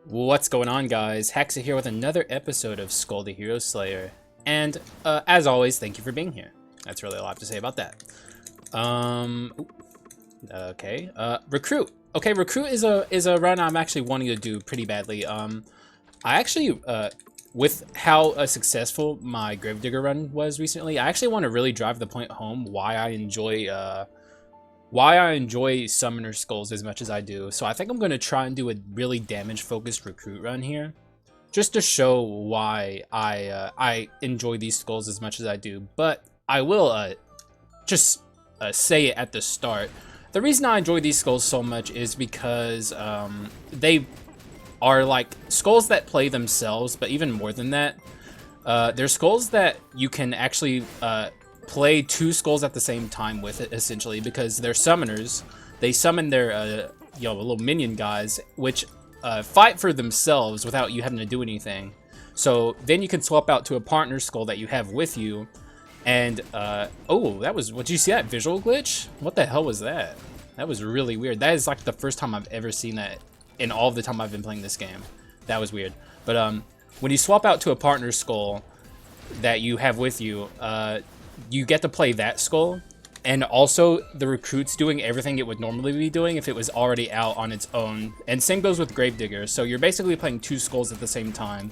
What's going on, guys? Hexa here with another episode of Skul the Hero Slayer. And, as always, thank you for being here. That's really all I have to say about that. Okay, Recruit. Okay, Recruit is a run I'm actually wanting to do pretty badly. I actually, with how successful my Gravedigger run was recently, I actually want to really drive the point home why I enjoy Summoner Skulls as much as I do. So I think I'm going to try and do a really damage-focused Recruit run here, just to show why I enjoy these skulls as much as I do. But I will just say it at the start. The reason I enjoy these skulls so much is because they are like skulls that play themselves, but even more than that, they're skulls that you can actually play two skulls at the same time with it, essentially, because they're summoners. They summon their little minion guys, which fight for themselves without you having to do anything. So then you can swap out to a partner skull that you have with you. And oh, that was, what, did you see that visual glitch? What the hell was that? That was really weird. That is like the first time I've ever seen that in all of the time I've been playing this game. That was weird. But when you swap out to a partner skull that you have with you, you get to play that skull, and also the Recruit's doing everything it would normally be doing if it was already out on its own. And same goes with Gravedigger. So you're basically playing two skulls at the same time,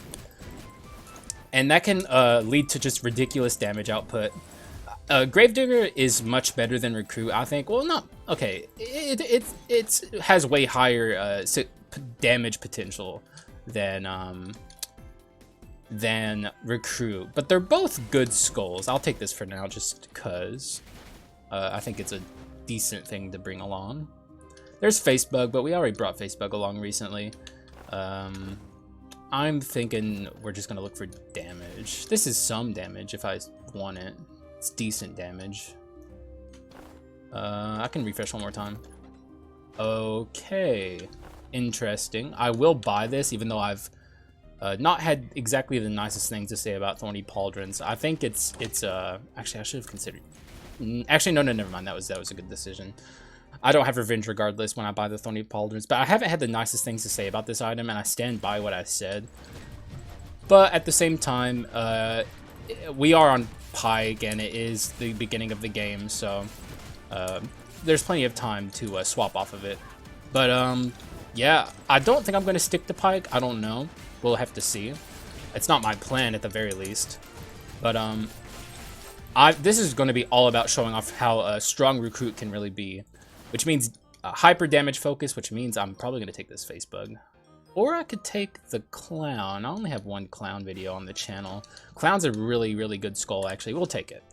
and that can lead to just ridiculous damage output. Gravedigger is much better than Recruit, I think. Well, not okay. It has way higher damage potential than Recruit, but they're both good skulls. I'll take this for now just because I think it's a decent thing to bring along. There's Facebug, but we already brought Facebug along recently. I'm thinking we're just gonna look for damage. This is some damage if I want it. It's decent damage. I can refresh one more time. Okay, interesting. I will buy this, even though I've not had exactly the nicest things to say about Thorny Pauldrons. I think it's actually I should have considered. Actually, no, never mind. That was a good decision. I don't have revenge regardless when I buy the Thorny Pauldrons, but I haven't had the nicest things to say about this item, and I stand by what I said. But at the same time, we are on Pi again. It is the beginning of the game, so there's plenty of time to swap off of it. But yeah, I don't think I'm going to stick to Pike. I don't know. We'll have to see. It's not my plan at the very least. But this is going to be all about showing off how a strong Recruit can really be, which means hyper damage focus, which means I'm probably going to take this Facebug. Or I could take the Clown. I only have one Clown video on the channel. Clown's a really, really good skull, actually. We'll take it.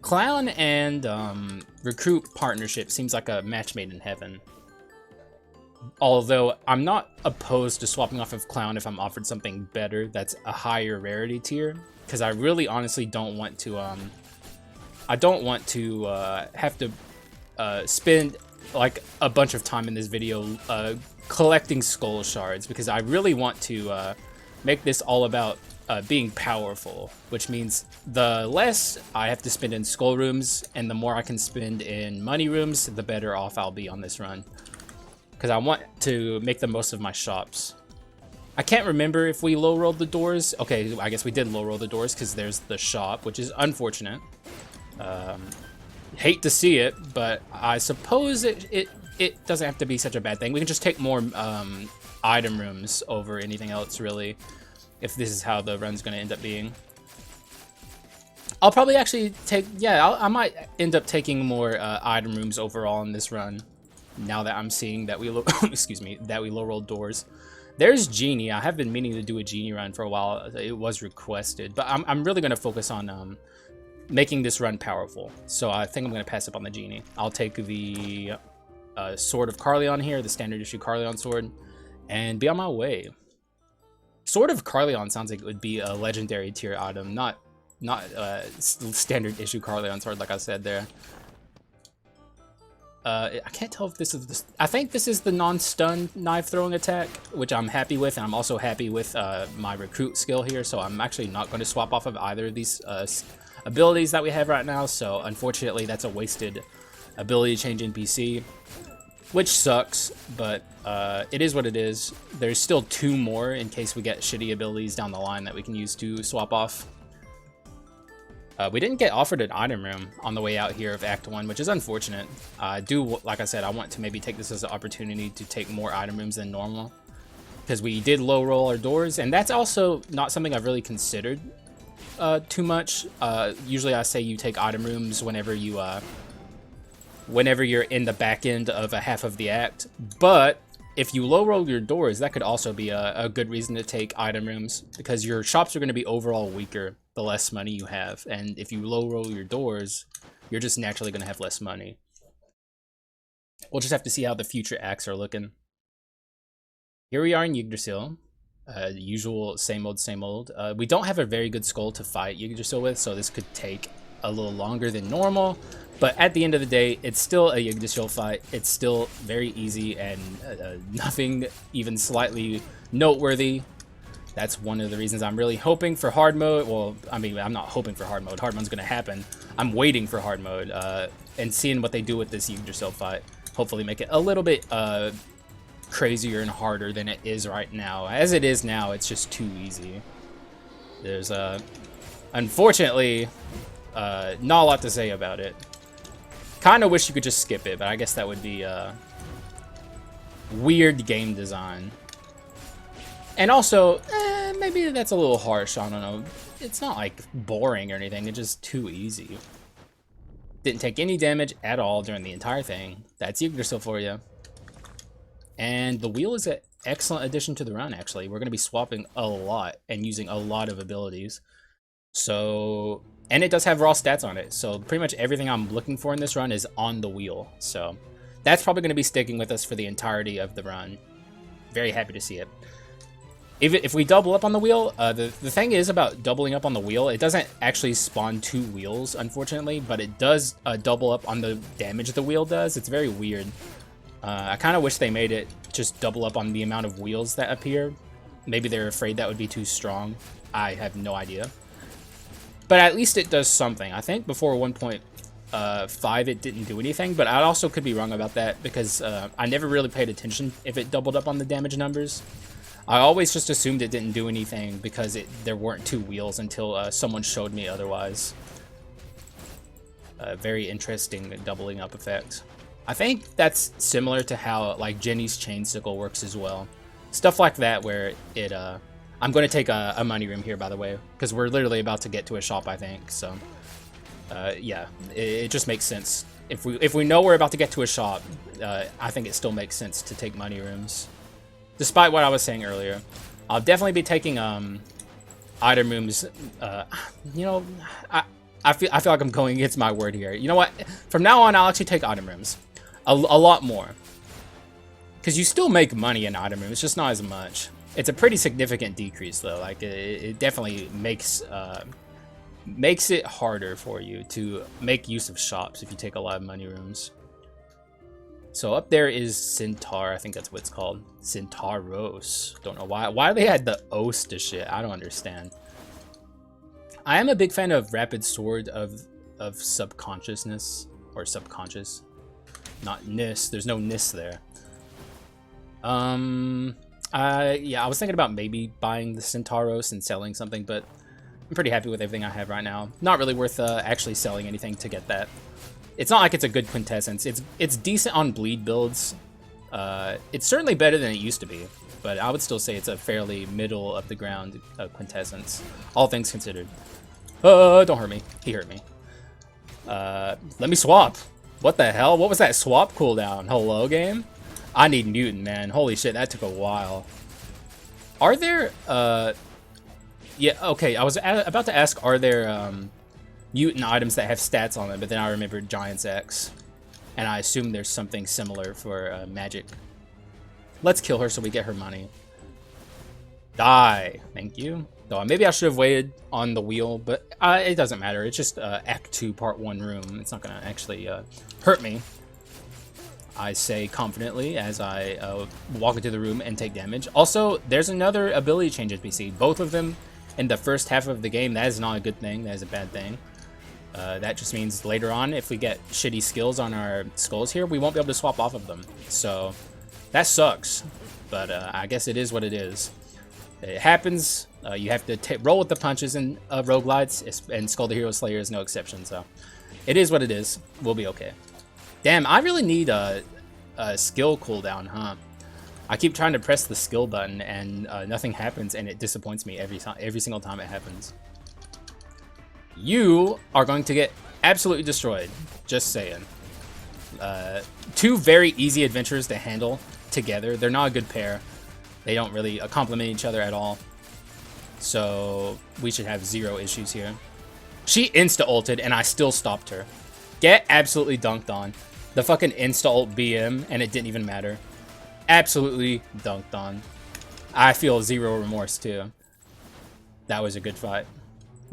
Clown and Recruit partnership seems like a match made in heaven. Although I'm not opposed to swapping off of Clown if I'm offered something better that's a higher rarity tier, because I really honestly don't want to have to spend like a bunch of time in this video collecting skull shards, because I really want to make this all about being powerful, which means the less I have to spend in skull rooms and the more I can spend in money rooms, the better off I'll be on this run. Because I want to make the most of my shops. I can't remember if we low rolled the doors. Okay, I guess we did low roll the doors because there's the shop, which is unfortunate. Hate to see it, but I suppose it doesn't have to be such a bad thing. We can just take more item rooms over anything else, really, if this is how the run's going to end up being. I'll probably actually take, yeah, I might end up taking more item rooms overall in this run, now that I'm seeing that we excuse me, that we low rolled doors. There's Genie. I have been meaning to do a Genie run for a while. It was requested, but I'm really going to focus on making this run powerful. So I think I'm going to pass up on the Genie. I'll take the Sword of Carleon here, the standard issue Carleon sword, and be on my way. Sword of Carleon sounds like it would be a legendary tier item, not standard issue Carleon sword, like I said there. I can't tell if this is the, I think this is the non-stun knife throwing attack, which I'm happy with, and I'm also happy with my Recruit skill here, so I'm actually not going to swap off of either of these abilities that we have right now, so unfortunately that's a wasted ability change NPC. which sucks, but it is what it is. There's still 2 more in case we get shitty abilities down the line that we can use to swap off. We didn't get offered an item room on the way out here of Act 1, which is unfortunate. Like I said, I want to maybe take this as an opportunity to take more item rooms than normal, because we did low roll our doors, and that's also not something I've really considered too much. Usually I say you take item rooms whenever you're in the back end of a half of the act, but if you low roll your doors, that could also be a good reason to take item rooms, because your shops are going to be overall weaker the less money you have, and if you low roll your doors, you're just naturally going to have less money. We'll just have to see how the future acts are looking. Here we are in Yggdrasil. Usual same old. We don't have a very good skull to fight Yggdrasil with, so this could take a little longer than normal, but at the end of the day, it's still a Yggdrasil fight. It's still very easy and nothing even slightly noteworthy. That's one of the reasons I'm really hoping for hard mode. Well, I mean, I'm not hoping for hard mode. Hard mode's gonna happen. I'm waiting for hard mode and seeing what they do with this Yggdrasil fight. Hopefully make it a little bit crazier and harder than it is right now. As it is now, it's just too easy. There's unfortunately not a lot to say about it. Kind of wish you could just skip it, but I guess that would be weird game design. And also, maybe that's a little harsh, I don't know. It's not like boring or anything, it's just too easy. Didn't take any damage at all during the entire thing. That's Yggdrasil for you. And the wheel is an excellent addition to the run, actually. We're going to be swapping a lot and using a lot of abilities. So, and it does have raw stats on it. So pretty much everything I'm looking for in this run is on the wheel. So that's probably going to be sticking with us for the entirety of the run. Very happy to see it. If we double up on the wheel, the thing is about doubling up on the wheel, it doesn't actually spawn 2 wheels, unfortunately, but it does double up on the damage the wheel does. It's very weird. I kind of wish they made it just double up on the amount of wheels that appear. Maybe they're afraid that would be too strong. I have no idea. But at least it does something. I think before 1.5 it didn't do anything, but I also could be wrong about that, because I never really paid attention if it doubled up on the damage numbers. I always just assumed it didn't do anything because there weren't 2 wheels until someone showed me otherwise. Very interesting doubling up effect. I think that's similar to how like Jenny's chain sickle works as well. Stuff like that where it I'm going to take a money room here, by the way, because we're literally about to get to a shop, I think. So yeah, it just makes sense. If we know we're about to get to a shop, I think it still makes sense to take money rooms. Despite what I was saying earlier, I'll definitely be taking item rooms. You know, I feel like I'm going against my word here. You know what? From now on, I'll actually take item rooms a lot more, because you still make money in item rooms, just not as much. It's a pretty significant decrease though. Like it definitely makes it harder for you to make use of shops if you take a lot of money rooms. So up there is Centaur, I think that's what it's called. Centauros. Don't know why they had the os to shit. I don't understand. I am a big fan of Rapid Sword of Subconsciousness, or Subconscious. Not Nis. There's no Nis there. Yeah, I was thinking about maybe buying the Centauros and selling something, but I'm pretty happy with everything I have right now. Not really worth actually selling anything to get that. It's not like it's a good quintessence. It's decent on bleed builds. It's certainly better than it used to be, but I would still say it's a fairly middle of the ground quintessence, all things considered. Don't hurt me. He hurt me. Let me swap. What the hell? What was that swap cooldown? Hello, game? I need mutant, man. Holy shit, that took a while. Are there, yeah, okay, I was about to ask, are there, mutant items that have stats on them, but then I remembered Giant's X. And I assume there's something similar for magic. Let's kill her so we get her money. Die. Thank you. Though maybe I should have waited on the wheel, but it doesn't matter. It's just Act 2, Part 1 room. It's not going to actually hurt me. I say confidently as I walk into the room and take damage. Also, there's another ability change NPC. Both of them in the first half of the game. That is not a good thing. That is a bad thing. That just means later on, if we get shitty skills on our skulls here, we won't be able to swap off of them. So that sucks, but I guess it is what it is. It happens. You have to roll with the punches in roguelites, and Skul the Hero Slayer is no exception. So it is what it is. We'll be okay. Damn, I really need a skill cooldown, huh? I keep trying to press the skill button and nothing happens, and it disappoints me every single time it happens. You are going to get absolutely destroyed. Just saying. Two very easy adventures to handle together. They're not a good pair. They don't really complement each other at all. So we should have zero issues here. She insta-ulted and I still stopped her. Get absolutely dunked on. The fucking insta-ult BM and it didn't even matter. Absolutely dunked on. I feel zero remorse too. That was a good fight.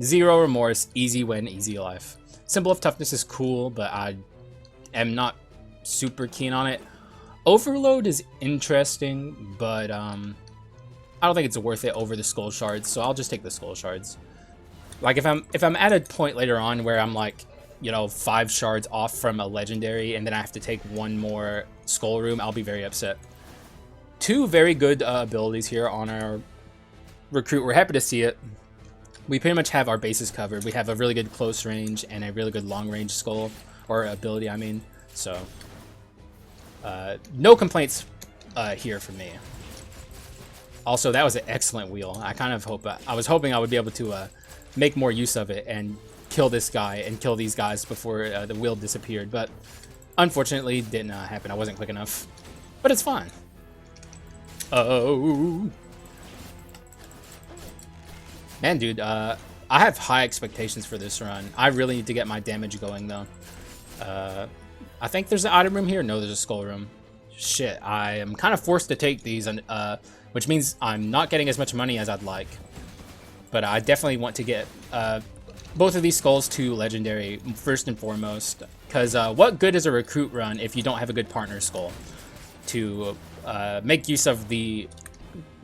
Zero remorse, easy win, easy life. Symbol of Toughness is cool, but I am not super keen on it. Overload is interesting, but I don't think it's worth it over the skull shards, so I'll just take the skull shards. Like if I'm at a point later on where I'm like, you know, 5 shards off from a legendary and then I have to take one more skull room, I'll be very upset. Two very good abilities here on our recruit. We're happy to see it. We pretty much have our bases covered. We have a really good close range and a really good long range skull, or ability, I mean. So, no complaints here from me. Also, that was an excellent wheel. I was hoping I would be able to make more use of it and kill this guy and kill these guys before the wheel disappeared, but unfortunately didn't happen. I wasn't quick enough, but it's fine. Oh. Man, dude, I have high expectations for this run. I really need to get my damage going, though. I think there's an item room here. No, there's a skull room. Shit, I am kind of forced to take these, which means I'm not getting as much money as I'd like. But I definitely want to get both of these skulls to legendary, first and foremost. Because what good is a recruit run if you don't have a good partner skull to make use of the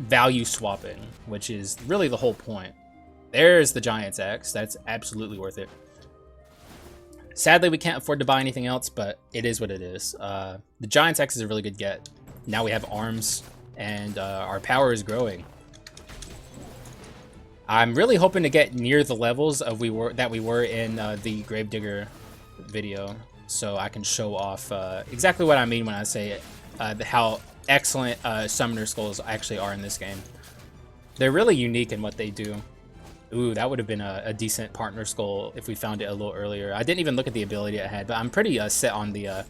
value swapping, which is really the whole point. There's the Giant's Axe. That's absolutely worth it. Sadly, we can't afford to buy anything else, but it is what it is. The Giant's Axe is a really good get. Now we have arms, and our power is growing. I'm really hoping to get near the levels of we were in the Gravedigger video, so I can show off exactly what I mean when I say how excellent summoner skulls actually are in this game. They're really unique in what they do. Ooh, that would have been a decent partner skull if we found it a little earlier. I didn't even look at the ability it had, but I'm pretty set on the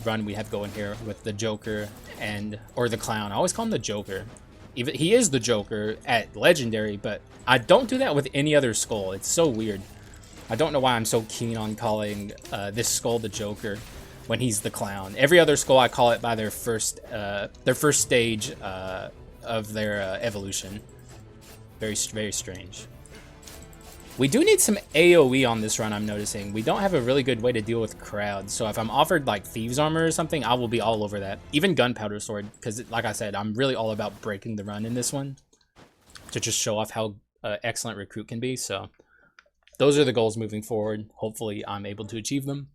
run we have going here with the Joker or the Clown. I always call him the Joker. Even he is the Joker at Legendary, but I don't do that with any other skull. It's so weird. I don't know why I'm so keen on calling this skull the Joker when he's the Clown. Every other skull I call it by their first stage of their evolution. Very, very strange. We do need some AoE on this run, I'm noticing. We don't have a really good way to deal with crowds, so if I'm offered like Thieves Armor or something, I will be all over that. Even Gunpowder Sword, because like I said, I'm really all about breaking the run in this one to just show off how excellent Recruit can be, so those are the goals moving forward. Hopefully I'm able to achieve them.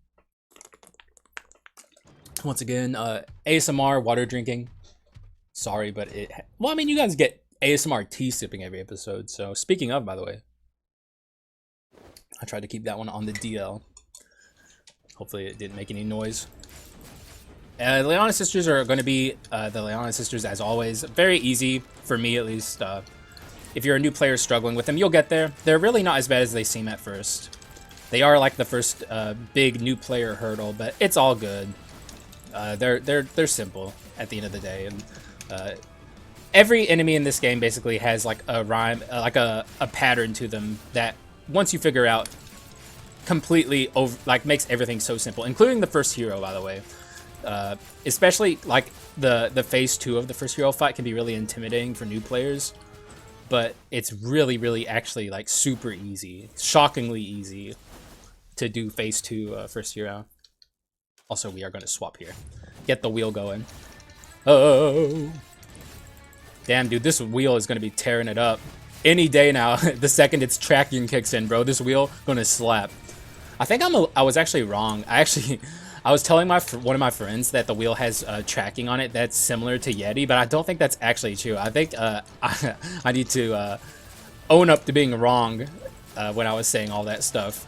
Once again, ASMR, water drinking. Sorry, but well, I mean, you guys get ASMR tea sipping every episode, so speaking of, by the way, I tried to keep that one on the DL. Hopefully it didn't make any noise. The Leona Sisters are going to be the Leona Sisters as always. Very easy, for me at least. If you're a new player struggling with them, you'll get there. They're really not as bad as they seem at first. They are like the first big new player hurdle, but it's all good. They're simple at the end of the day. And every enemy in this game basically has like a rhyme, like a pattern to them that once you figure out, completely makes everything so simple, including the first hero, by the way. Especially like the phase 2 of the first hero fight can be really intimidating for new players, but it's really actually like super easy, shockingly easy to do phase 2 first hero. Also, we are going to swap here, get the wheel going. Oh damn, dude, this wheel is going to be tearing it up. any day now. The second its tracking kicks in, bro, this wheel gonna slap. I think I was actually wrong. I was telling one of my friends that the wheel has tracking on it that's similar to Yeti, but I don't think that's actually true. I think I need to own up to being wrong when I was saying all that stuff.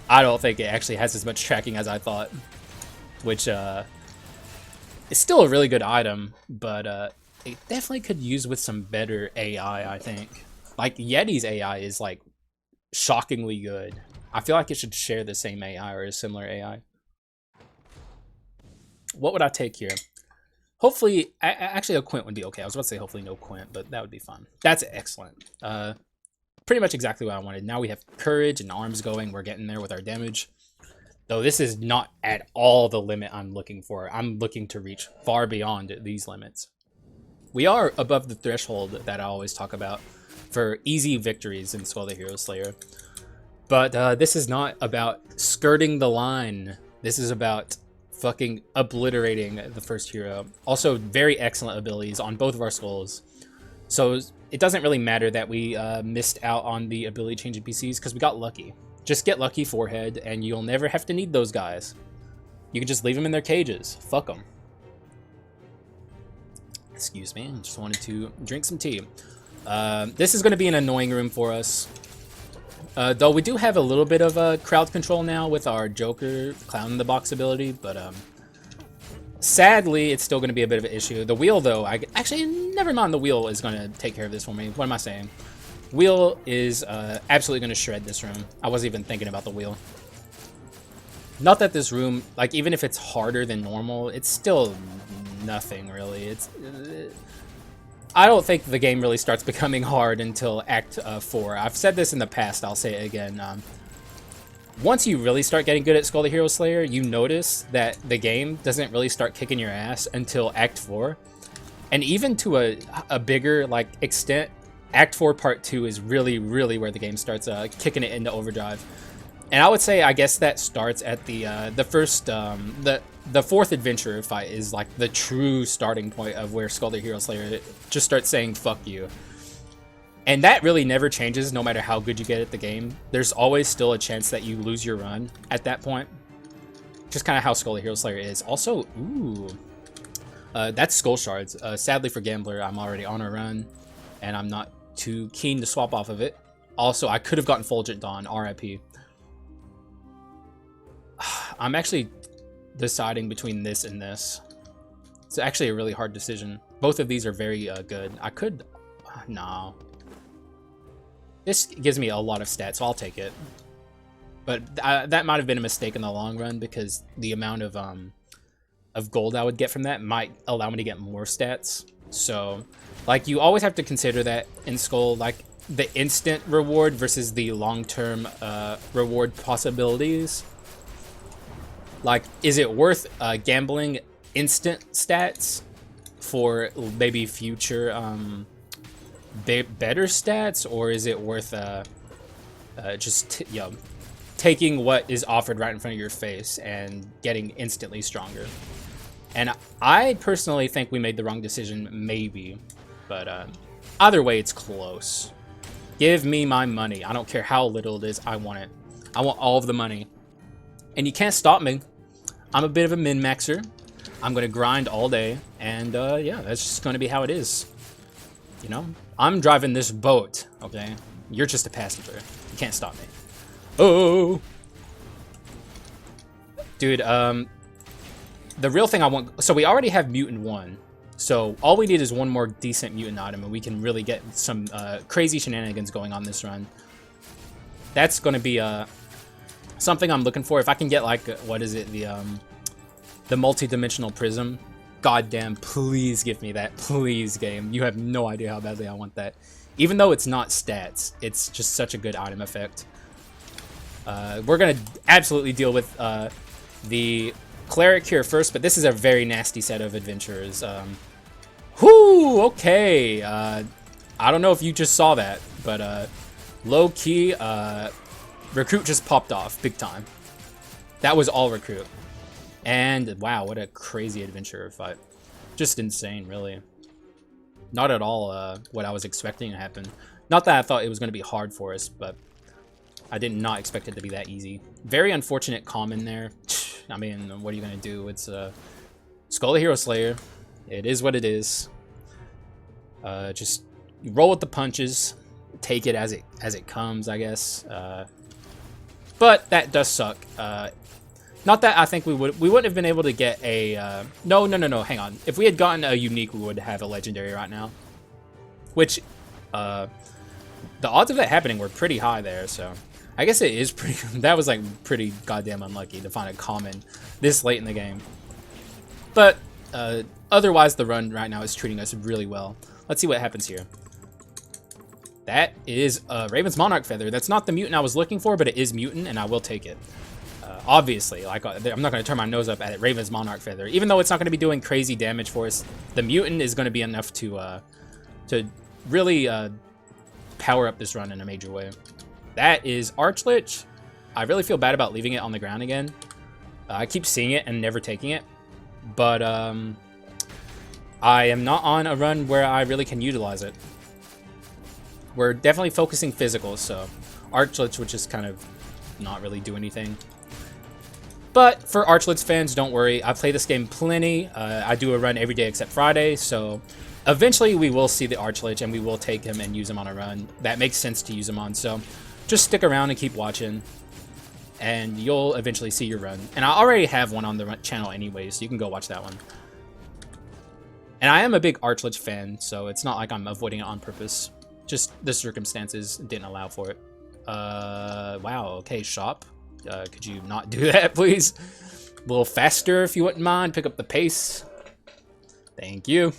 I don't think it actually has as much tracking as I thought, which it's still a really good item, but it definitely could use with some better AI, I think. Like, Yeti's AI is, like, shockingly good. I feel like it should share the same AI or a similar AI. What would I take here? Hopefully, actually a Quint would be okay. I was about to say hopefully no Quint, but that would be fun. That's excellent. Pretty much exactly what I wanted. Now we have courage and arms going. We're getting there with our damage. Though this is not at all the limit I'm looking for. I'm looking to reach far beyond these limits. We are above the threshold that I always talk about for easy victories in Skul the Hero Slayer. But this is not about skirting the line. This is about fucking obliterating the first hero. Also, very excellent abilities on both of our skulls. So it doesn't really matter that we missed out on the ability change NPCs because we got lucky. Just get lucky, forehead, and you'll never have to need those guys. You can just leave them in their cages. Fuck them. Excuse me, I just wanted to drink some tea. This is going to be an annoying room for us. Though we do have a little bit of crowd control now with our Joker Clown in the Box ability, but sadly, it's still going to be a bit of an issue. The wheel, though, actually, never mind. The wheel is going to take care of this for me. What am I saying? Wheel is absolutely going to shred this room. I wasn't even thinking about the wheel. Not that this room, like, even if it's harder than normal, it's still nothing, really. I don't think the game really starts becoming hard until Act 4. I've said this in the past, I'll say it again. Once you really start getting good at Skul the Hero Slayer, you notice that the game doesn't really start kicking your ass until Act 4. And even to a bigger, like, extent, Act 4 Part 2 is really, really where the game starts kicking it into overdrive. And I would say, I guess that starts at the first, the fourth adventure fight is like the true starting point of where Skul the Hero Slayer just starts saying fuck you. And that really never changes no matter how good you get at the game. There's always still a chance that you lose your run at that point. Just kind of how Skul the Hero Slayer is. Also, ooh, that's Skull Shards. Sadly for Gambler, I'm already on a run, and I'm not too keen to swap off of it. Also, I could have gotten Fulgent Dawn, RIP. I'm actually deciding between this and this. It's actually a really hard decision. Both of these are very good. I could... no. This gives me a lot of stats, so I'll take it. But that might have been a mistake in the long run because the amount of gold I would get from that might allow me to get more stats. So, like, you always have to consider that in Skul, like, the instant reward versus the long-term reward possibilities. Like, is it worth gambling instant stats for maybe future better stats, or is it worth just taking what is offered right in front of your face and getting instantly stronger? And I personally think we made the wrong decision, maybe, but either way, it's close. Give me my money. I don't care how little it is. I want it. I want all of the money, and you can't stop me. I'm a bit of a min-maxer. I'm going to grind all day, and yeah, that's just going to be how it is. You know? I'm driving this boat, okay? You're just a passenger. You can't stop me. Oh! Dude, the real thing I want... So we already have Mutant 1. So all we need is one more decent Mutant item, and we can really get some crazy shenanigans going on this run. That's going to be... something I'm looking for. If I can get, like, what is it, the multi-dimensional prism, goddamn, please give me that. Please, game. You have no idea how badly I want that. Even though it's not stats, it's just such a good item effect. We're gonna absolutely deal with the cleric here first, but this is a very nasty set of adventurers. Whoo, okay. I don't know if you just saw that, but low-key, Recruit just popped off big time. That was all Recruit. And wow, what a crazy adventure fight. Just insane, really. Not at all what I was expecting to happen. Not that I thought it was going to be hard for us, but I did not expect it to be that easy. Very unfortunate common there. I mean, what are you going to do? It's Skul the Hero Slayer. It is what it is. Just roll with the punches. Take it as it comes, I guess. But that does suck. Not that I think we wouldn't have been able to get a no, hang on. If we had gotten a unique, we would have a legendary right now. Which the odds of that happening were pretty high there, so I guess it is pretty that was like pretty goddamn unlucky to find a common this late in the game. But otherwise the run right now is treating us really well. Let's see what happens here. That is Raven's Monarch Feather. That's not the mutant I was looking for, but it is mutant, and I will take it. Obviously, like I'm not going to turn my nose up at Raven's Monarch Feather, even though it's not going to be doing crazy damage for us. The mutant is going to be enough to really power up this run in a major way. That is Archlich. I really feel bad about leaving it on the ground again. I keep seeing it and never taking it, but I am not on a run where I really can utilize it. We're definitely focusing physical, so Archlich would just kind of not really do anything. But for Archlich fans, don't worry. I play this game plenty. I do a run every day except Friday, so eventually we will see the Archlich and we will take him and use him on a run. That makes sense to use him on, so just stick around and keep watching, and you'll eventually see your run. And I already have one on the channel anyway, so you can go watch that one. And I am a big Archlich fan, so it's not like I'm avoiding it on purpose. Just the circumstances didn't allow for it. Wow, okay, shop. Could you not do that, please? A little faster, if you wouldn't mind. Pick up the pace. Thank you.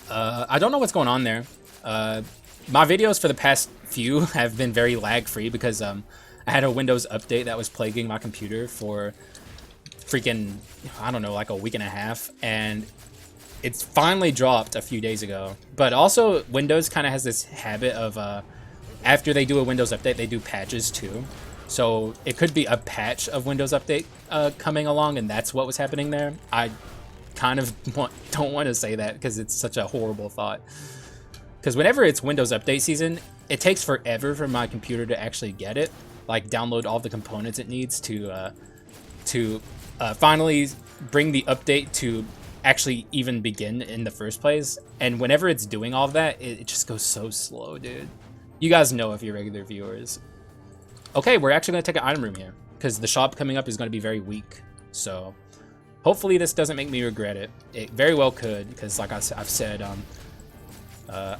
I don't know what's going on there. My videos for the past few have been very lag-free because I had a Windows update that was plaguing my computer for freaking, I don't know, like a week and a half, and it's finally dropped a few days ago. But also, Windows kind of has this habit of after they do a Windows update, they do patches too. So it could be a patch of Windows Update coming along, and that's what was happening there. I kind of don't want to say that because it's such a horrible thought. Because whenever it's Windows Update season, it takes forever for my computer to actually get it, like download all the components it needs to finally bring the update to actually even begin in the first place. And whenever it's doing all of that, it just goes so slow, dude. You guys know if you're regular viewers. Okay, we're actually going to take an item room here because the shop coming up is going to be very weak. So hopefully this doesn't make me regret it. It very well could, because like I've said,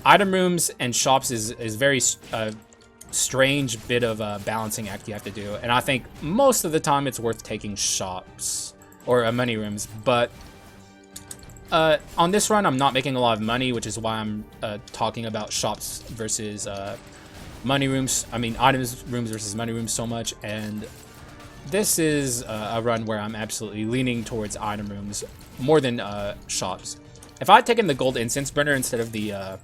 item rooms and shops is very strange bit of a balancing act you have to do. And I think most of the time it's worth taking shops or money rooms. But on this run, I'm not making a lot of money, which is why I'm talking about shops versus money rooms. I mean, items rooms versus money rooms so much. And this is a run where I'm absolutely leaning towards item rooms more than shops. If I had taken the gold incense burner instead of the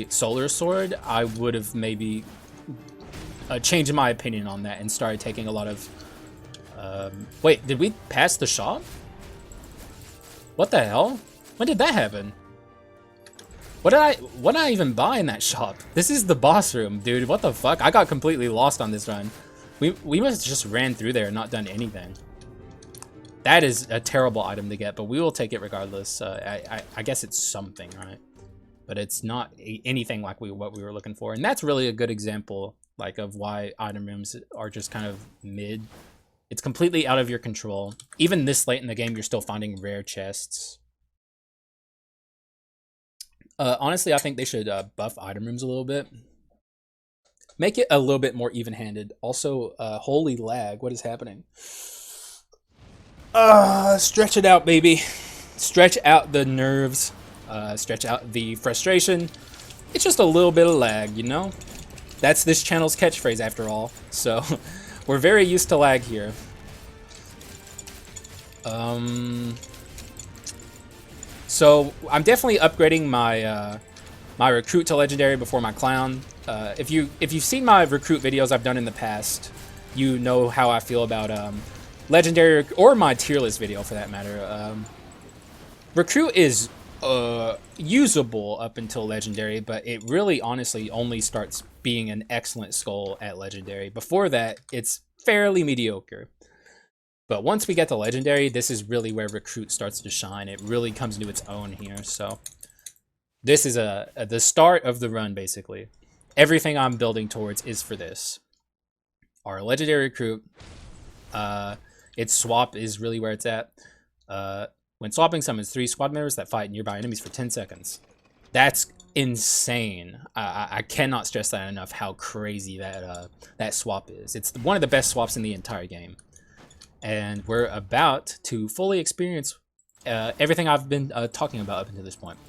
solar sword, I would have maybe changed my opinion on that and started taking a lot of. Wait, did we pass the shop? What the hell? When did that happen? What did I even buy in that shop? This is the boss room, dude. What the fuck? I got completely lost on this run. We must have just ran through there and not done anything. That is a terrible item to get, but we will take it regardless. I guess it's something, right? But it's not anything like what we were looking for. And that's really a good example, like, of why item rooms are just kind of mid. It's completely out of your control. Even this late in the game, you're still finding rare chests. Honestly, I think they should buff item rooms a little bit. Make it a little bit more even-handed. Also, holy lag, what is happening? Stretch it out, baby. Stretch out the nerves. Stretch out the frustration. It's just a little bit of lag, you know? That's this channel's catchphrase after all. So, we're very used to lag here. So, I'm definitely upgrading my my recruit to legendary before my clown. If you've seen my recruit videos I've done in the past, you know how I feel about legendary, or my tier list video for that matter. Recruit is usable up until Legendary, but it really honestly only starts being an excellent skull at Legendary. Before that, it's fairly mediocre. But once we get to Legendary, this is really where Recruit starts to shine. It really comes into its own here. So this is the start of the run, basically. Everything I'm building towards is for this. Our Legendary Recruit, its swap is really where it's at. When swapping, summons 3 squad members that fight nearby enemies for 10 seconds. That's insane. I cannot stress that enough, how crazy that swap is. It's one of the best swaps in the entire game. And we're about to fully experience everything I've been talking about up until this point.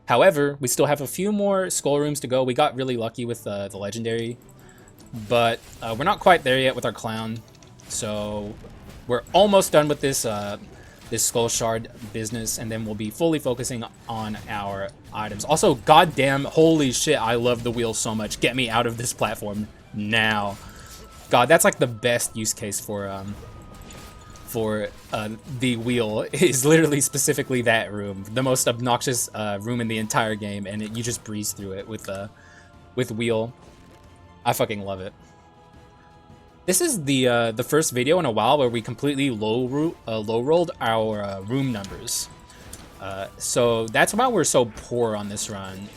However, we still have a few more skull rooms to go. We got really lucky with the Legendary, but we're not quite there yet with our clown. So we're almost done with this this skull shard business, and then we'll be fully focusing on our items. Also, goddamn, holy shit, I love the wheel so much. Get me out of this platform now. God, that's like the best use case for the wheel, is literally specifically that room, the most obnoxious room in the entire game, and you just breeze through it with wheel. I fucking love it. This is the first video in a while where we completely low rolled our room numbers. So that's why we're so poor on this run.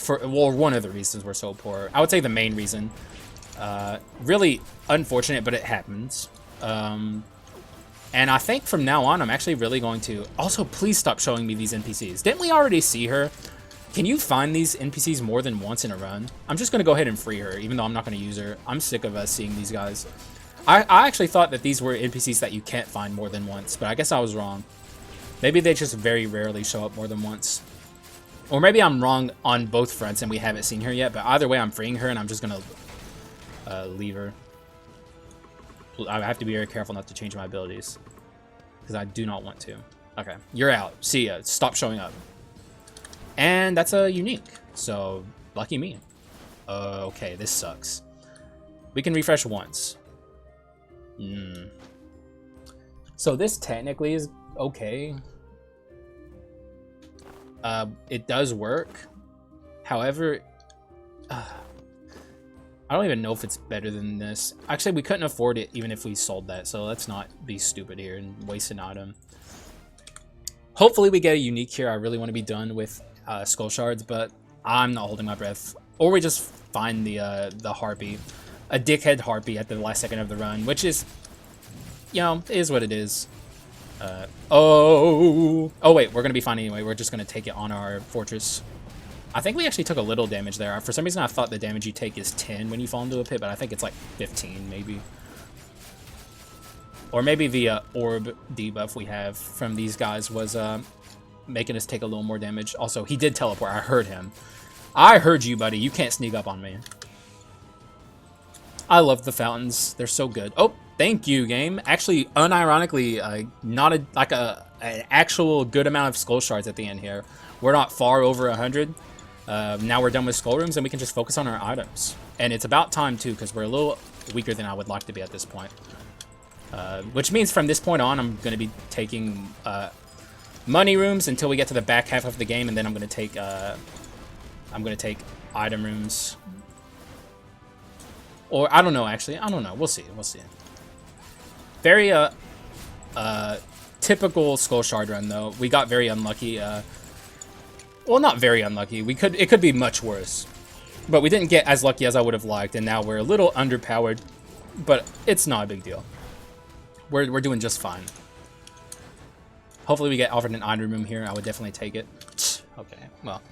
Well, one of the reasons we're so poor. I would say the main reason. Really unfortunate, but it happens. And I think from now on, I'm actually really going to... Also, please stop showing me these NPCs. Didn't we already see her? Can you find these NPCs more than once in a run? I'm just going to go ahead and free her, even though I'm not going to use her. I'm sick of us seeing these guys. I actually thought that these were NPCs that you can't find more than once, but I guess I was wrong. Maybe they just very rarely show up more than once. Or maybe I'm wrong on both fronts and we haven't seen her yet, but either way, I'm freeing her and I'm just going to leave her. I have to be very careful not to change my abilities, because I do not want to. Okay, you're out. See ya. Stop showing up. And that's a unique, so lucky me. Okay, this sucks. We can refresh once. So this technically is okay. It does work. However, I don't even know if it's better than this. Actually, we couldn't afford it even if we sold that, so let's not be stupid here and waste an item. Hopefully we get a unique here. I really want to be done with skull shards, but I'm not holding my breath. Or we just find the harpy, a dickhead harpy at the last second of the run, which is, you know, is what it is. Oh wait, we're gonna be fine anyway. We're just gonna take it on our fortress. I think we actually took a little damage there. For some reason, I thought the damage you take is 10 when you fall into a pit, but I think it's like 15 maybe. Or maybe the orb debuff we have from these guys was making us take a little more damage. Also, he did teleport. I heard him. I heard you, buddy. You can't sneak up on me. I love the fountains. They're so good. Oh, thank you, game. Actually, unironically, not an actual good amount of skull shards at the end here. We're not far over 100. Now we're done with skull rooms, and we can just focus on our items. And it's about time, too, because we're a little weaker than I would like to be at this point. Which means from this point on, I'm going to be taking money rooms until we get to the back half of the game, and then I'm going to take item rooms. Or I don't know, actually. I don't know. We'll see. We'll see. Very typical skull shard run, though. We got very unlucky. Well, not very unlucky. It could be much worse. But we didn't get as lucky as I would have liked, and now we're a little underpowered. But it's not a big deal. We're doing just fine. Hopefully we get offered an item room here. I would definitely take it. Okay, well.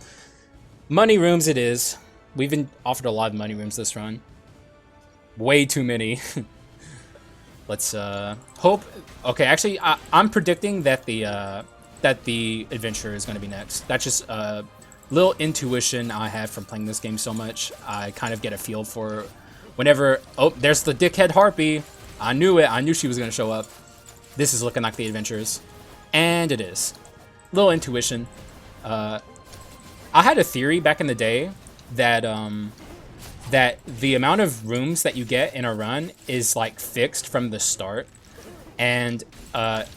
Money rooms it is. We've been offered a lot of money rooms this run. Way too many. Let's hope. Okay, actually, I'm predicting that the adventure is going to be next. That's just a little intuition I have from playing this game so much. I kind of get a feel for whenever. Oh, there's the dickhead harpy. I knew it. I knew she was going to show up. This is looking like the adventures, and it is. Little intuition. I had a theory back in the day that that the amount of rooms that you get in a run is like fixed from the start, and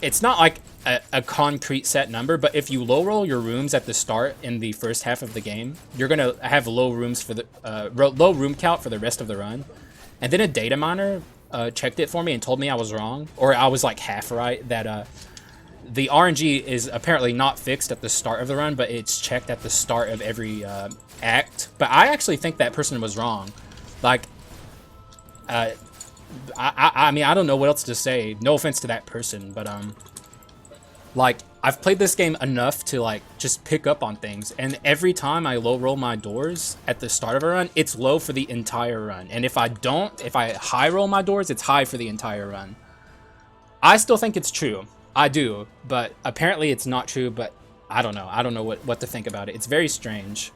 it's not like a concrete set number, but if you low roll your rooms at the start in the first half of the game, you're gonna have low rooms for the low room count for the rest of the run. And then a data miner checked it for me and told me I was wrong, or I was like half right, that the RNG is apparently not fixed at the start of the run, but it's checked at the start of every act. But I actually think that person was wrong. Like, I mean, I don't know what else to say. No offense to that person, but like, I've played this game enough to like just pick up on things, and every time I low roll my doors at the start of a run, it's low for the entire run. And if I high roll my doors, it's high for the entire run. I still think it's true. I do, but apparently it's not true, but I don't know. I don't know what to think about it. It's very strange.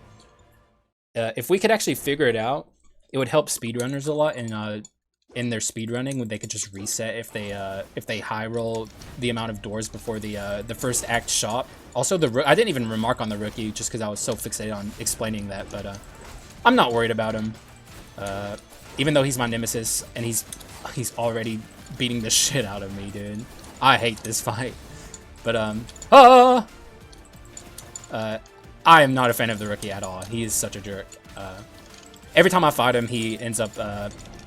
If we could actually figure it out, it would help speedrunners a lot in their speedrunning, when they could just reset if they high roll the amount of doors before the first act shop. Also, I didn't even remark on the rookie just because I was so fixated on explaining that, but I'm not worried about him. Even though he's my nemesis and he's already beating the shit out of me, dude. I hate this fight. But I am not a fan of the rookie at all. He is such a jerk. Every time I fight him, he ends up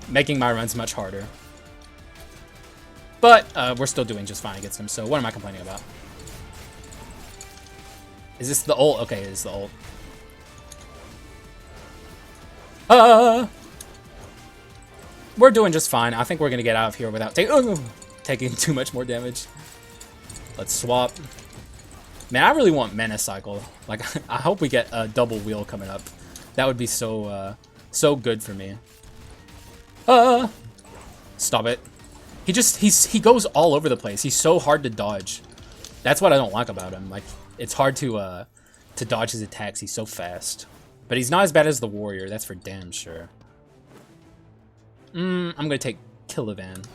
making my runs much harder. But we're still doing just fine against him, so what am I complaining about? Is this the ult? Okay, it is the ult. We're doing just fine. I think we're gonna get out of here without taking too much more damage. Let's swap. Man, I really want Mana Cycle. Like, I hope we get a double wheel coming up. That would be so so good for me. Stop it. He goes all over the place. He's so hard to dodge. That's what I don't like about him. Like, it's hard to dodge his attacks. He's so fast. But he's not as bad as the warrior, that's for damn sure. I'm gonna take Killavan.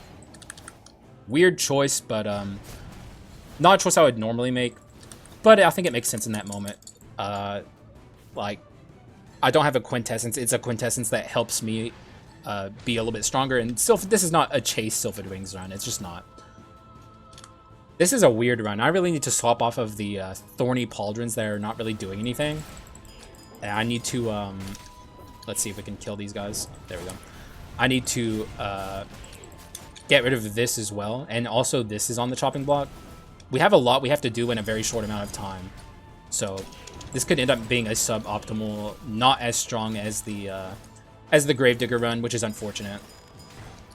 Weird choice, but not a choice I would normally make. But I think it makes sense in that moment. Like, I don't have a quintessence. It's a quintessence that helps me be a little bit stronger. And this is not a chase Sylphid Wings run. It's just not. This is a weird run. I really need to swap off of the Thorny Pauldrons that are not really doing anything. And I need to, let's see if we can kill these guys. There we go. I need to get rid of this as well. And also this is on the chopping block. We have a lot we have to do in a very short amount of time. So this could end up being a suboptimal, not as strong as the Gravedigger run, which is unfortunate.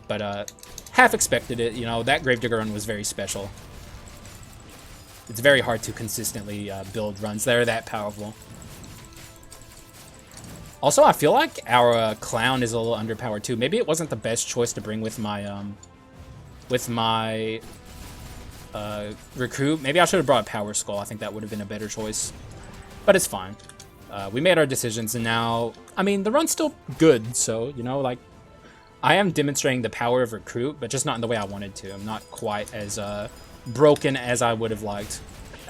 But half expected it, you know, that Gravedigger run was very special. It's very hard to consistently build runs that are that powerful. Also, I feel like our clown is a little underpowered too. Maybe it wasn't the best choice to bring with my recruit. Maybe I should have brought a Power Skull. I think that would have been a better choice. But it's fine. We made our decisions, and now, I mean, the run's still good, so, you know, like, I am demonstrating the power of recruit, but just not in the way I wanted to. I'm not quite as broken as I would have liked.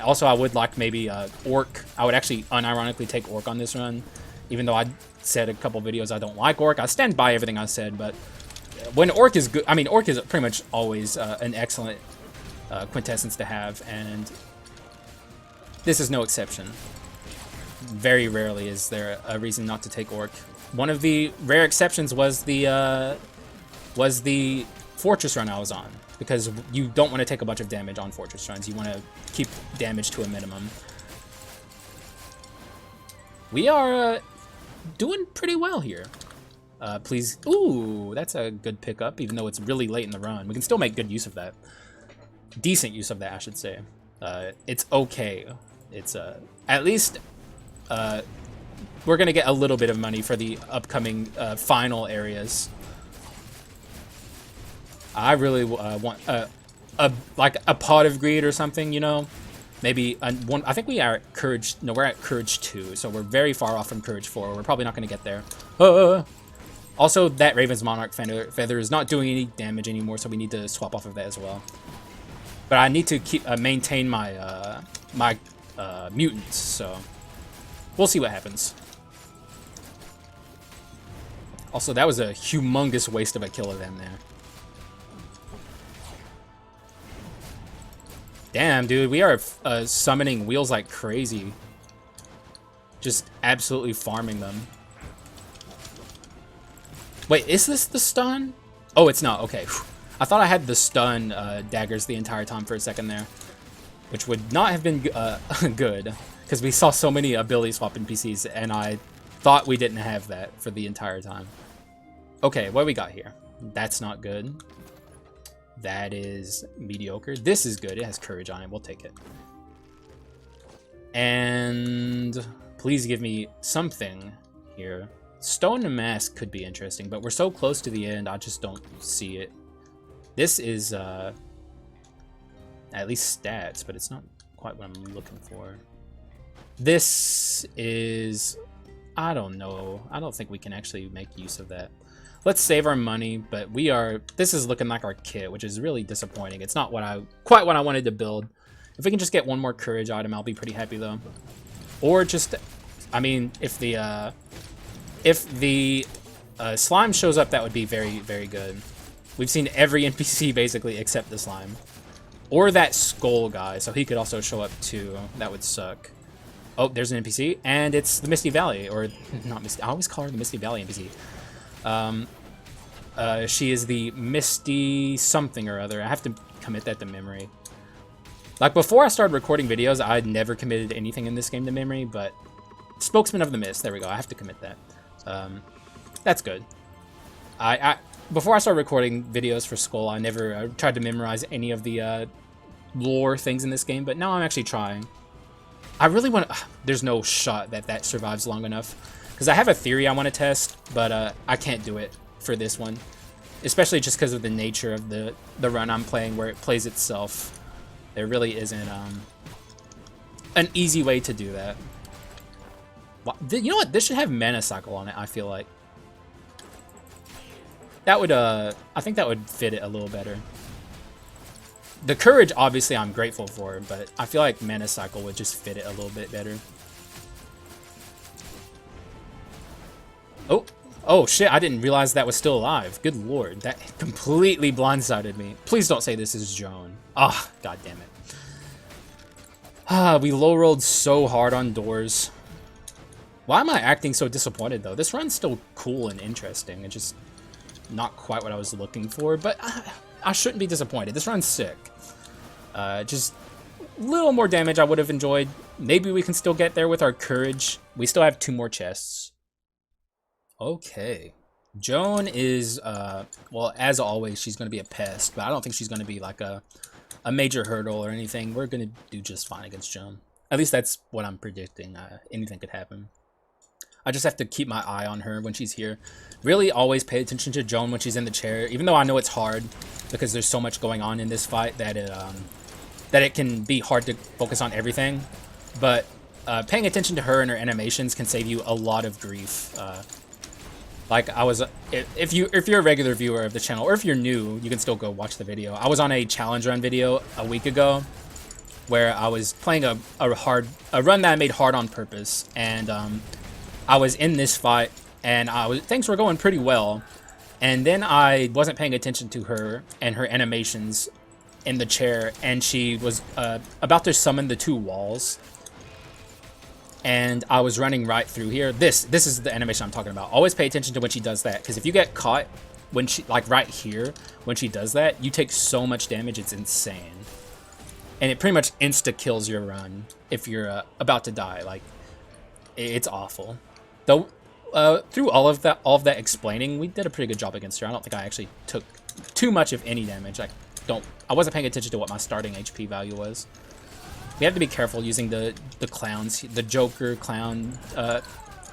Also, I would like maybe Orc. I would actually unironically take Orc on this run, even though I said a couple videos I don't like Orc. I stand by everything I said, but when Orc is good, I mean, Orc is pretty much always an excellent quintessence to have, and this is no exception. Very rarely is there a reason not to take Orc. One of the rare exceptions was the Fortress run I was on, because you don't want to take a bunch of damage on Fortress runs. You want to keep damage to a minimum. We are doing pretty well here. Please, ooh, that's a good pickup, even though it's really late in the run. We can still make good use of that. Decent use of that, I should say. It's okay. It's at least we're gonna get a little bit of money for the upcoming final areas. I really want like a Pot of Greed or something, you know. Maybe one. I think we are at Courage. No, we're at Courage 2, so we're very far off from Courage 4. We're probably not gonna get there. Also, that Raven's Monarch feather is not doing any damage anymore, so we need to swap off of that as well. But I need to keep maintain my mutants, so we'll see what happens. Also, that was a humongous waste of a Killavan there. Damn, dude, we are summoning wheels like crazy. Just absolutely farming them. Wait, is this the stun? Oh, it's not. Okay. I thought I had the stun daggers the entire time for a second there, which would not have been good, because we saw so many ability swap NPCs, and I thought we didn't have that for the entire time. Okay, what we got here? That's not good. That is mediocre. This is good. It has courage on it. We'll take it. And please give me something here. Stone and Mask could be interesting, but we're so close to the end, I just don't see it. This is at least stats, but it's not quite what I'm looking for. This is, I don't know. I don't think we can actually make use of that. Let's save our money, but this is looking like our kit, which is really disappointing. It's not quite what I wanted to build. If we can just get one more courage item, I'll be pretty happy though. Or just, I mean, if the slime shows up, that would be very, very good. We've seen every NPC basically except the slime. Or that skull guy, so he could also show up too. That would suck. Oh, there's an NPC, and it's the Misty Valley, or not Misty. I always call her the Misty Valley NPC. She is the Misty something or other. I have to commit that to memory. Like, before I started recording videos, I'd never committed anything in this game to memory, but Spokesman of the Mist, there we go. I have to commit that. That's good. Before I started recording videos for Skul, I never tried to memorize any of the lore things in this game, but now I'm actually trying. I really want to... There's no shot that survives long enough, because I have a theory I want to test, but I can't do it for this one, especially just because of the nature of the run I'm playing, where it plays itself. There really isn't an easy way to do that. You know what? This should have mana cycle on it, I feel like. That would, I think that would fit it a little better. The courage, obviously, I'm grateful for, but I feel like mana cycle would just fit it a little bit better. Oh shit, I didn't realize that was still alive. Good lord, that completely blindsided me. Please don't say this is Joan. Ah, god damn it. Ah, we low rolled so hard on doors. Why am I acting so disappointed though? This run's still cool and interesting. It's just not quite what I was looking for, but I shouldn't be disappointed. This run's sick. Just a little more damage I would have enjoyed. Maybe we can still get there with our courage. We still have 2 more chests. Okay. Joan is, well, as always, she's going to be a pest, but I don't think she's going to be like a major hurdle or anything. We're going to do just fine against Joan. At least that's what I'm predicting. Anything could happen. I just have to keep my eye on her when she's here. Really always pay attention to Joan when she's in the chair, even though I know it's hard because there's so much going on in this fight that it can be hard to focus on everything. But paying attention to her and her animations can save you a lot of grief. Like if you're a regular viewer of the channel, or if you're new, you can still go watch the video. I was on a challenge run video a week ago where I was playing a run that I made hard on purpose, and I was in this fight, and things were going pretty well, and then I wasn't paying attention to her and her animations in the chair, and she was about to summon the 2 walls. And I was running right through here. This is the animation I'm talking about. Always pay attention to when she does that, because if you get caught when she, like right here, when she does that, you take so much damage, it's insane. And it pretty much insta-kills your run if you're about to die. Like, it's awful. Though, through all of that explaining, we did a pretty good job against her. I don't think I actually took too much of any damage. I wasn't paying attention to what my starting HP value was. We have to be careful using the clowns, the Joker clown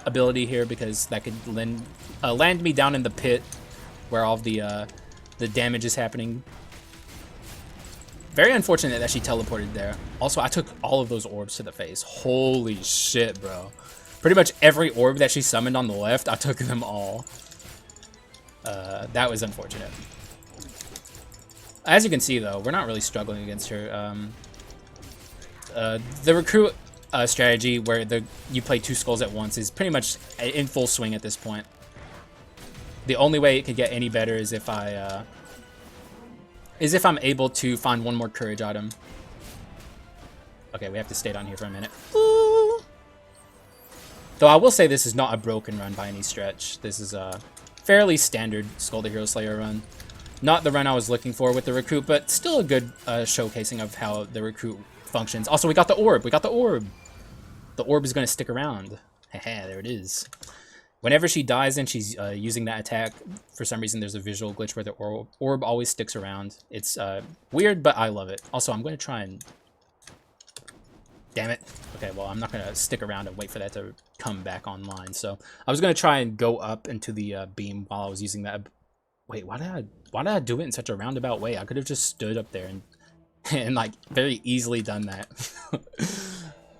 ability here, because that could land me down in the pit where all of the damage is happening. Very unfortunate that she teleported there. Also, I took all of those orbs to the face. Holy shit, bro. Pretty much every orb that she summoned on the left, I took them all. That was unfortunate. As you can see, though, we're not really struggling against her. The recruit strategy where you play 2 skulls at once is pretty much in full swing at this point. The only way it could get any better is if I'm able to find one more courage item. Okay, we have to stay down here for a minute. Ooh. Though I will say this is not a broken run by any stretch. This is a fairly standard Skul the Hero Slayer run. Not the run I was looking for with the recruit, but still a good showcasing of how the recruit functions. Also, we got the orb. We got the orb. The orb is going to stick around. Haha, there it is. Whenever she dies and she's using that attack, for some reason there's a visual glitch where the orb always sticks around. It's weird, but I love it. Also, I'm going to try and... Damn it. Okay, well, I'm not going to stick around and wait for that to come back online. So I was going to try and go up into the beam while I was using that. Wait, why did I do it in such a roundabout way? I could have just stood up there and like very easily done that.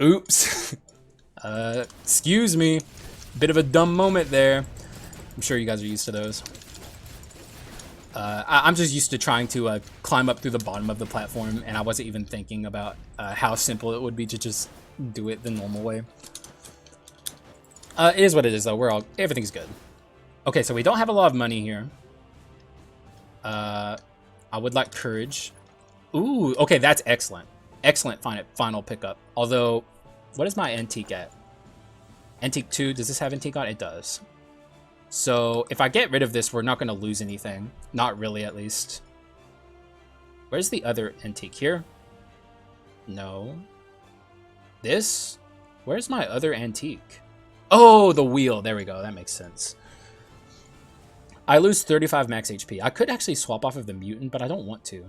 Oops. Excuse me. Bit of a dumb moment there. I'm sure you guys are used to those. I'm just used to trying to climb up through the bottom of the platform, and I wasn't even thinking about how simple it would be to just do it the normal way. It is what it is, though. Everything's good. Okay, so we don't have a lot of money here. I would like courage. Ooh, okay, that's excellent. Excellent final pickup. Although, what is my antique at? Antique 2, does this have antique on it? It does. So, if I get rid of this, we're not going to lose anything. Not really, at least. Where's the other antique? Here? No. This? Where's my other antique? Oh, the wheel. There we go. That makes sense. I lose 35 max HP. I could actually swap off of the mutant, but I don't want to.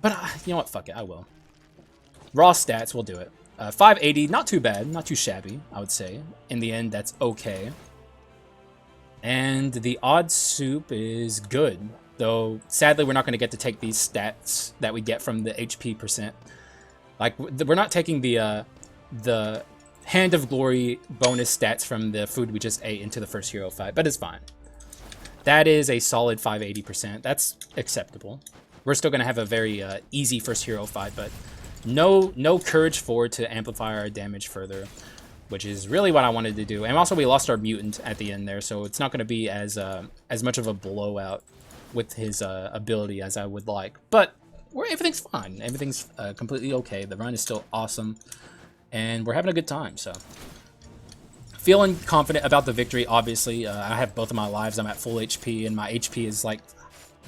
But, you know what? Fuck it. I will. Raw stats. We'll do it. 580. Not too bad. Not too shabby, I would say. In the end, that's okay. And the odd soup is good, though sadly we're not going to get to take these stats that we get from the HP percent. Like, we're not taking the Hand of Glory bonus stats from the food we just ate into the first hero fight, but it's fine. That is a solid 580%. That's acceptable. We're still going to have a very easy first hero fight, but no courage forward to amplify our damage further, which is really what I wanted to do. And also, we lost our mutant at the end there, so it's not going to be as much of a blowout with his ability as I would like. But everything's fine. Everything's completely okay. The run is still awesome, and we're having a good time. So, feeling confident about the victory. Obviously, I have both of my lives. I'm at full HP, and my HP is like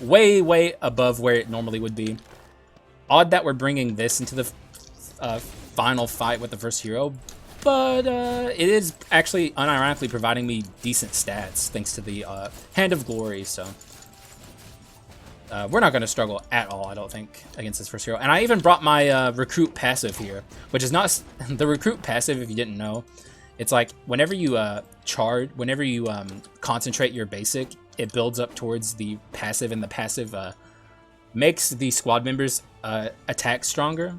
way above where it normally would be. Odd that we're bringing this into the final fight with the first hero. But it is actually, unironically, providing me decent stats thanks to the Hand of Glory, so we're not going to struggle at all, I don't think, against this first hero. And I even brought my recruit passive here, which is not the recruit passive, if you didn't know. It's like whenever you concentrate your basic, it builds up towards the passive, and the passive makes the squad members attack stronger,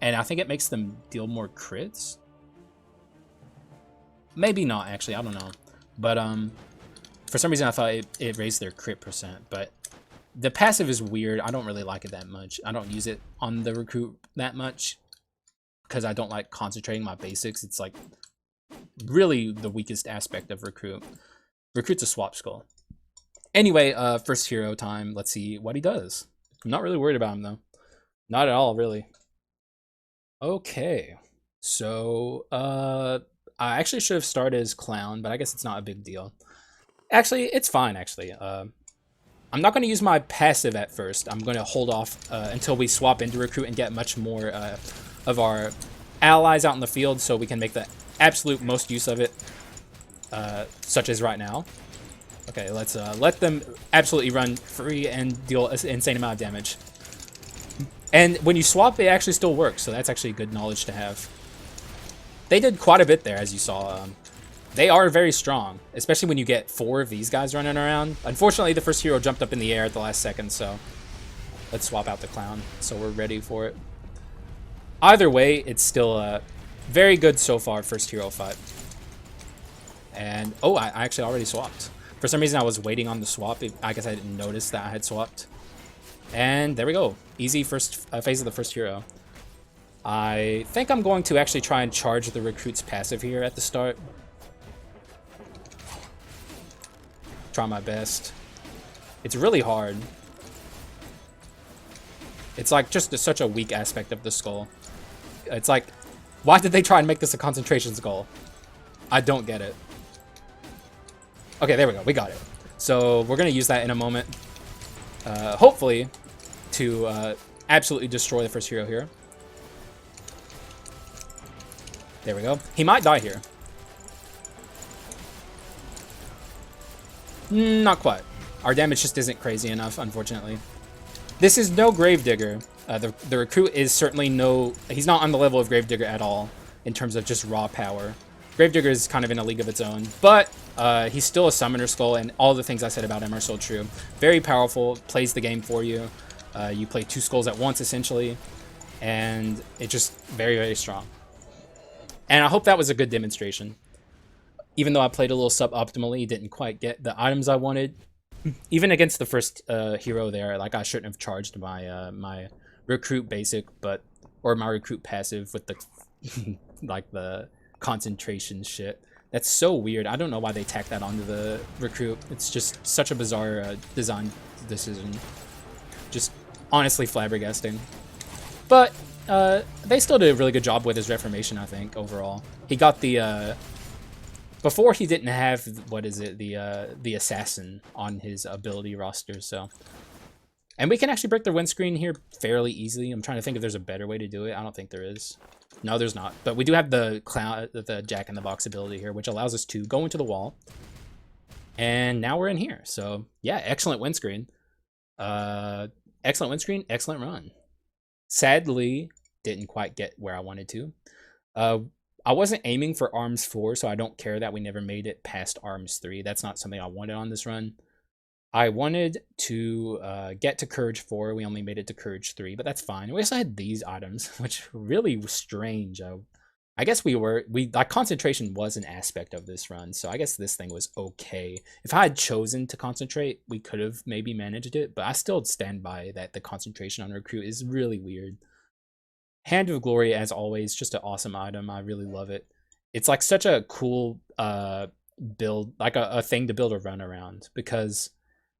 and I think it makes them deal more crits. Maybe not, actually. I don't know. But for some reason, I thought it raised their crit percent. But the passive is weird. I don't really like it that much. I don't use it on the recruit that much because I don't like concentrating my basics. It's like really the weakest aspect of recruit. Recruit's a swap skull. Anyway, first hero time. Let's see what he does. I'm not really worried about him, though. Not at all, really. Okay. So, I actually should have started as Clown, but I guess it's not a big deal. Actually, it's fine, actually. I'm not going to use my passive at first. I'm going to hold off until we swap into Recruit and get much more of our allies out in the field so we can make the absolute most use of it, such as right now. Okay, let's let them absolutely run free and deal an insane amount of damage. And when you swap, it actually still works, so that's actually good knowledge to have. They did quite a bit there, as you saw. They are very strong, especially when you get 4 of these guys running around. Unfortunately, the first hero jumped up in the air at the last second, so let's swap out the Clown so we're ready for it. Either way, it's still very good so far, first hero fight. And, oh, I actually already swapped. For some reason, I was waiting on the swap. I guess I didn't notice that I had swapped. And there we go. Easy first phase of the first hero. I think I'm going to actually try and charge the recruit's passive here at the start. Try my best. It's really hard. It's like just such a weak aspect of the skull. It's like Why did they try and make this a concentration skull? I don't get it. Okay, there we go. We got it. So we're going to use that in a moment. Hopefully to absolutely destroy the first hero here. There we go. He might die here. Not quite. Our damage just isn't crazy enough, unfortunately. This is no Gravedigger. The recruit is certainly no... He's not on the level of Gravedigger at all in terms of just raw power. Gravedigger is kind of in a league of its own, but he's still a Summoner Skull, and all the things I said about him are still true. Very powerful, plays the game for you. You play 2 skulls at once, essentially, and it's just very, very strong. And I hope that was a good demonstration. Even though I played a little suboptimally, didn't quite get the items I wanted. Even against the first hero there, like I shouldn't have charged my my recruit basic, or my recruit passive with the like the concentration shit. That's so weird. I don't know why they tacked that onto the recruit. It's just such a bizarre design decision. Just honestly flabbergasting. But they still did a really good job with his reformation, I think, overall. He got the before he didn't have, what is it, the assassin on his ability roster, so. And we can actually break the windscreen here fairly easily. I'm trying to think if there's a better way to do it. I don't think there is. No, there's not. But we do have the Jack-in-the-Box ability here, which allows us to go into the wall. And now we're in here. So, yeah, excellent windscreen. Excellent windscreen, excellent run. Sadly, didn't quite get where I wanted to. I wasn't aiming for Arms 4, so I don't care that we never made it past Arms 3. That's not something I wanted on this run. I wanted to get to Courage 4. We only made it to Courage 3, but that's fine. We also had these items, which really was strange. I guess like concentration was an aspect of this run, so I guess this thing was okay. If I had chosen to concentrate, we could have maybe managed it, but I still stand by that the concentration on Recruit is really weird. Hand of Glory, as always, just an awesome item. I really love it. It's like such a cool build, like a thing to build a run around, because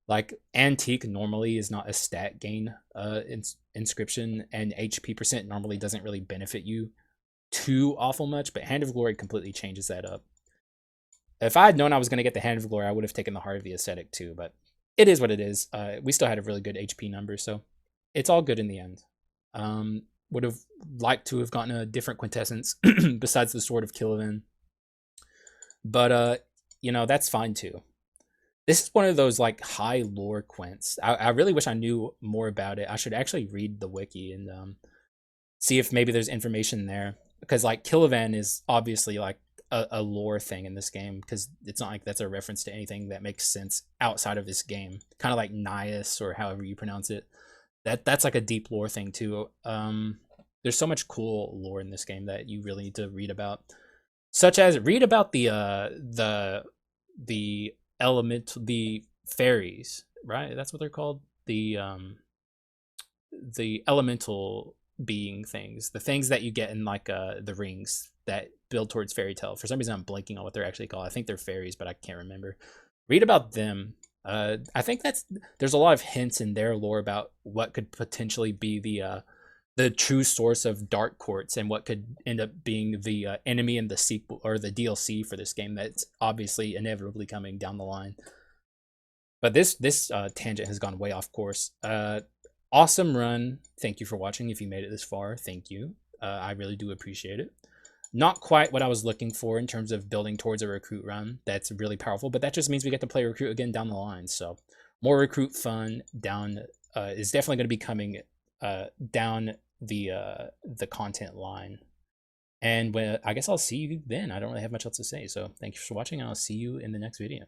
like Antique normally is not a stat gain inscription, and HP percent normally doesn't really benefit you too awful much, but Hand of Glory completely changes that up. If I had known I was going to get the Hand of Glory, I would have taken the Heart of the Ascetic too, but it is what it is. We still had a really good HP number, so it's all good in the end. Would have liked to have gotten a different quintessence besides the Sword of Killivan. But, you know, that's fine too. This is one of those, like, high lore quints. I really wish I knew more about it. I should actually read the wiki and see if maybe there's information there. Because, like, Killivan is obviously, like, a lore thing in this game. Because it's not like that's a reference to anything that makes sense outside of this game. Kind of like Nias, or however you pronounce it. That's like a deep lore thing too. There's so much cool lore in this game that you really need to read about, such as read about the fairies, right? That's what they're called. The elemental being things, the things that you get in like the rings that build towards fairy tale. For some reason, I'm blanking on what they're actually called. I think they're fairies, but I can't remember. Read about them. I think there's a lot of hints in their lore about what could potentially be the true source of Dark Courts, and what could end up being the enemy in the sequel or the DLC for this game that's obviously inevitably coming down the line. But this tangent has gone way off course. Awesome run. Thank you for watching. If you made it this far, thank you. I really do appreciate it. Not quite what I was looking for in terms of building towards a recruit run. That's really powerful, but that just means we get to play recruit again down the line. So more recruit fun down is definitely going to be coming down the content line. And I guess I'll see you then. I don't really have much else to say. So thank you for watching, and I'll see you in the next video.